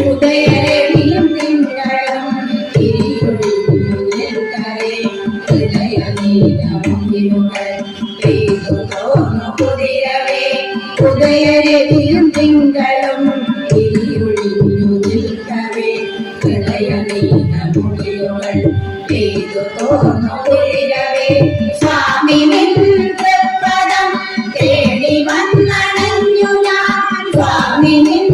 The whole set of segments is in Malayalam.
ഉദയരവിയും തിങ്കളും തിരിയൊഴിഞ്ഞു നിൽക്കവേ ഹൃദയമീനമുകിലുകൾ പെയ്തു തോന്നു കുതിരവേ. ഉദയരവിയും തിങ്കളും തിരിയൊഴിഞ്ഞു നിൽക്കവേ ഹൃദയമീനമുകിലുകൾ പെയ്തു തോന്നു കുതിരവേ. സ്വാമി നിൻ തൃപ്പദം തേടി വന്നണഞ്ഞു ഞാൻ. സ്വാമി നിൻ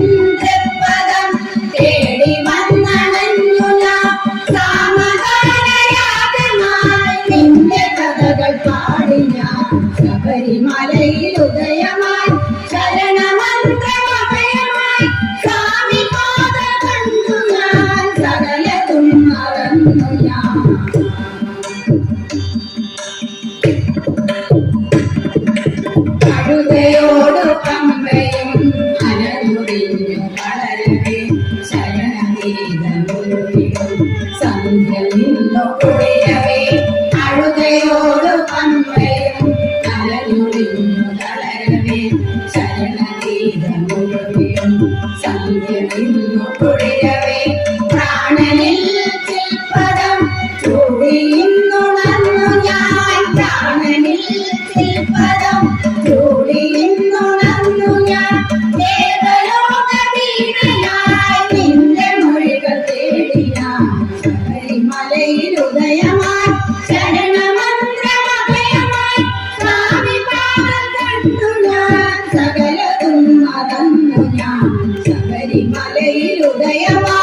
തൃപ്പദം തേടി വന്നണഞ്ഞു ഞാൻ. സാമഗാനരാഗമായി നിന്റെ കഥകൾ പാടി ഞാൻ. ശബരിമലയിൽ ഉദയമായി ശരണമന്ത്രമഭയമായി സ്വാമി പാദ കണ്ടു ഞാൻ. സകലതും മറന്നു ഞാൻ. കഴുതയോടു പമ്പയും അലമുറിഞ്ഞു വളരവേ ശരണഗീതമൊരുവിടും സന്ധ്യ നിന്നു കുളിരവേ. അഴുതയോടു പമ്പയും അലമുറിഞ്ഞു വളരവേ ശരണഗീതമൊരുവിടും സന്ധ്യ നിന്നു കുളിരവേ. പ്രാണനിൽ ചിൽപ്പദം ചൂടിയുണർന്നു ഞാൻ. പ്രാണനിൽ ചിൽപ്പദം ചൂടിയുണർന്നു ഞാൻ. ദേവലോകവീണയായി നിന്റെ മൊഴികൾ തേടി ഞാൻ. ശബരിമലയിൽ ഉദയമായി ശരണമന്ത്രമഭയമായി സ്വാമി പാദം കണ്ടു ഞാൻ. സകലതും മറന്നു ഞാൻ. ശബരിമലയിൽ ഉദയമായി